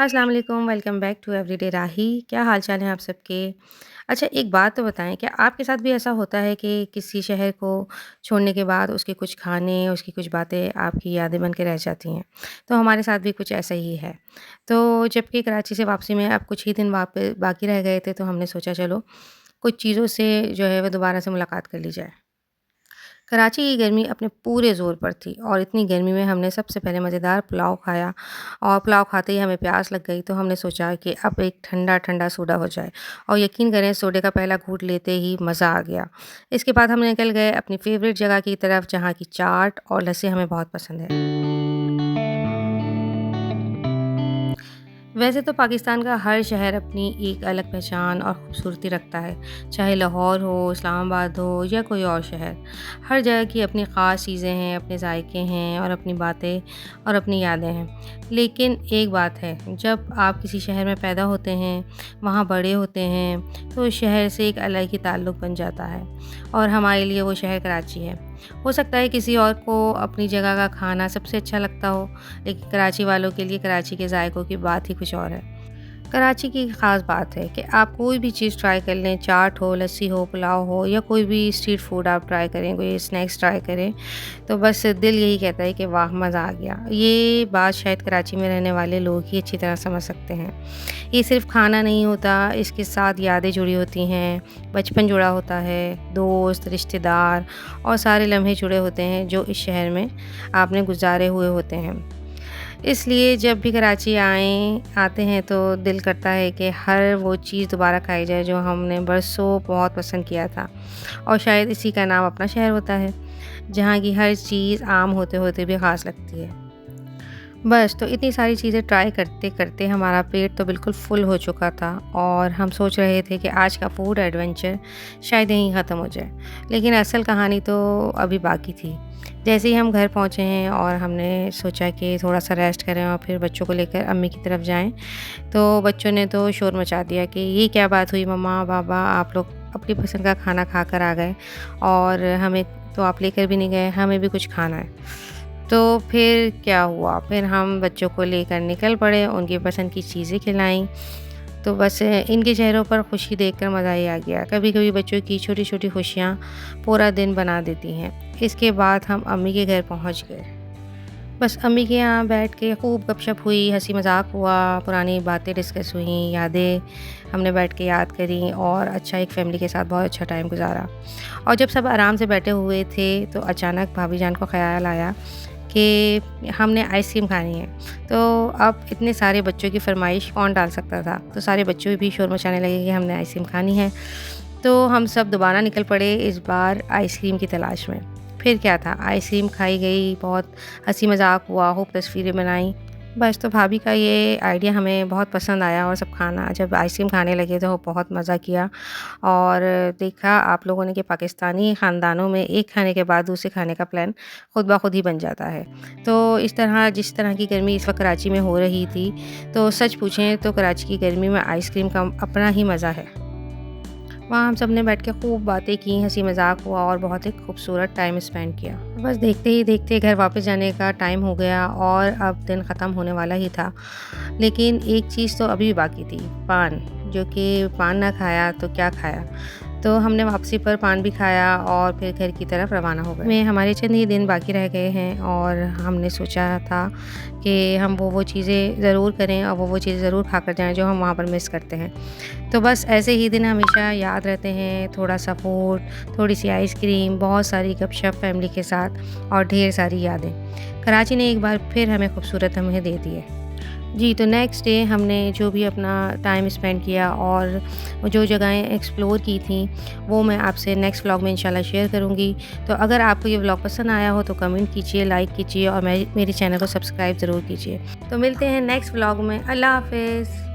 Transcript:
अस्सलाम वालेकुम, welcome back to everyday राही। क्या हाल चाल हैं आप सबके? अच्छा, एक बात तो बताएँ, क्या आपके साथ भी ऐसा होता है कि किसी शहर को छोड़ने के बाद उसके कुछ खाने, उसकी कुछ बातें आपकी यादें बन के रह जाती हैं? तो हमारे साथ भी कुछ ऐसा ही है। तो जबकि कराची से वापसी में अब कुछ ही दिन बाकी रह गए थे, तो हमने सोचा चलो कुछ चीज़ों से जो है वो दोबारा से मुलाकात कर ली जाए। कराची की गर्मी अपने पूरे ज़ोर पर थी और इतनी गर्मी में हमने सबसे पहले मज़ेदार पुलाव खाया और पुलाव खाते ही हमें प्यास लग गई, तो हमने सोचा कि अब एक ठंडा-ठंडा सोडा हो जाए और यकीन करें सोडे का पहला घूँट लेते ही मज़ा आ गया। इसके बाद हम निकल गए अपनी फ़ेवरेट जगह की तरफ जहाँ की चाट और लस्सी हमें बहुत पसंद है। वैसे तो पाकिस्तान का हर शहर अपनी एक अलग पहचान और खूबसूरती रखता है, चाहे लाहौर हो, इस्लामाबाद हो या कोई और शहर। हर जगह की अपनी ख़ास चीज़ें हैं, अपने जायके हैं और अपनी बातें और अपनी यादें हैं। लेकिन एक बात है, जब आप किसी शहर में पैदा होते हैं, वहाँ बड़े होते हैं, तो उस शहर से एक अलग ही ताल्लुक़ बन जाता है और हमारे लिए वो शहर कराची है। हो सकता है किसी और को अपनी जगह का खाना सबसे अच्छा लगता हो, लेकिन कराची वालों के लिए कराची के जायकों की बात ही कुछ और है। कराची की ख़ास बात है कि आप कोई भी चीज़ ट्राई कर लें, चाट हो, लस्सी हो, पुलाव हो या कोई भी स्ट्रीट फूड आप ट्राई करें, कोई स्नैक्स ट्राई करें, तो बस दिल यही कहता है कि वाह! मज़ा आ गया। ये बात शायद कराची में रहने वाले लोग ही अच्छी तरह समझ सकते हैं। ये सिर्फ़ खाना नहीं होता, इसके साथ यादें जुड़ी होती हैं, बचपन जुड़ा होता है, दोस्त, रिश्तेदार और सारे लम्हे जुड़े होते हैं जो इस शहर में आपने गुज़ारे हुए होते हैं। इसलिए जब भी कराची आते हैं तो दिल करता है कि हर वो चीज़ दोबारा खाई जाए जो हमने बरसों बहुत पसंद किया था और शायद इसी का नाम अपना शहर होता है, जहाँ की हर चीज़ आम होते-होते भी ख़ास लगती है। बस तो इतनी सारी चीज़ें ट्राई करते-करते हमारा पेट तो बिल्कुल फुल हो चुका था और हम सोच रहे थे कि आज का फूड एडवेंचर शायद यहीं ख़त्म हो जाए। लेकिन असल कहानी तो अभी बाकी थी। जैसे ही हम घर पहुँचे हैं और हमने सोचा कि थोड़ा-सा रेस्ट करें और फिर बच्चों को लेकर अम्मी की तरफ जाएँ, तो बच्चों ने तो शोर मचा दिया कि ये क्या बात हुई मम्मा, पापा, आप लोग अपनी पसंद का खाना खा कर आ गए और हमें तो आप लेकर भी नहीं गए, हमें भी कुछ खाना है। तो फिर क्या हुआ, फिर हम बच्चों को लेकर निकल पड़े, उनकी पसंद की चीज़ें खिलाईं, तो बस इनके चेहरों पर खुशी देखकर मज़ा ही आ गया। कभी-कभी बच्चों की छोटी-छोटी खुशियाँ पूरा दिन बना देती हैं। इसके बाद हम अम्मी के घर पहुँच गए। बस अम्मी के यहाँ बैठ के खूब गपशप हुई, हँसी मज़ाक हुआ, पुरानी बातें डिस्कस हुईं, यादें हमने बैठ के याद करी और अच्छा एक फ़ैमिली के साथ बहुत अच्छा टाइम गुज़ारा। और जब सब आराम से बैठे हुए थे, तो अचानक भाभी जान को ख़्याल आया कि हमने आइसक्रीम खानी है। तो अब इतने सारे बच्चों की फ़रमाइश कौन टाल सकता था? तो सारे बच्चे भी शोर मचाने लगे कि हमने आइसक्रीम खानी है। तो हम सब दोबारा निकल पड़े इस बार आइसक्रीम की तलाश में। फिर क्या था, आइसक्रीम खाई गई, बहुत हँसी मज़ाक हुआ, खूब तस्वीरें बनाई। बस तो भाभी का ये आइडिया हमें बहुत पसंद आया और सब खाना जब आइसक्रीम खाने लगे तो बहुत मज़ा किया और देखा आप लोगों ने कि पाकिस्तानी ख़ानदानों में एक खाने के बाद दूसरे खाने का प्लान खुद ब खुद ही बन जाता है। तो इस तरह जिस तरह की गर्मी इस वक्त कराची में हो रही थी, तो सच पूछें तो कराची की गर्मी में आइसक्रीम का अपना ही मज़ा है। वहाँ हम सब ने बैठ के खूब बातें की, हँसी मज़ाक हुआ और बहुत ही खूबसूरत टाइम स्पेंड किया। बस देखते ही देखते घर वापस जाने का टाइम हो गया और अब दिन ख़त्म होने वाला ही था। लेकिन एक चीज़ तो अभी भी बाकी थी, पान, जो कि पान ना खाया तो क्या खाया। तो हमने वापसी पर पान भी खाया और फिर घर की तरफ रवाना हो गए। में हमारे चंद ही दिन बाकी रह गए हैं और हमने सोचा था कि हम वो चीज़ें ज़रूर करें और वो चीज़ें ज़रूर खाकर जाएँ जो हम वहाँ पर मिस करते हैं। तो बस ऐसे ही दिन हमेशा याद रहते हैं, थोड़ा-सा फूड, थोड़ी-सी आइसक्रीम, बहुत सारी गपशप फैमिली के साथ और ढेर सारी यादें। कराची ने एक बार फिर हमें खूबसूरत लम्हे दे दिए। जी, तो नेक्स्ट डे हमने जो भी अपना टाइम स्पेंड किया और जो जगहें एक्सप्लोर की थी, वो मैं आपसे नेक्स्ट व्लॉग में इंशाल्लाह शेयर करूँगी। तो अगर आपको ये व्लॉग पसंद आया हो तो कमेंट कीजिए, लाइक कीजिए और मेरे चैनल को सब्सक्राइब ज़रूर कीजिए। तो मिलते हैं नेक्स्ट व्लॉग में। अल्लाह हाफ़िज़।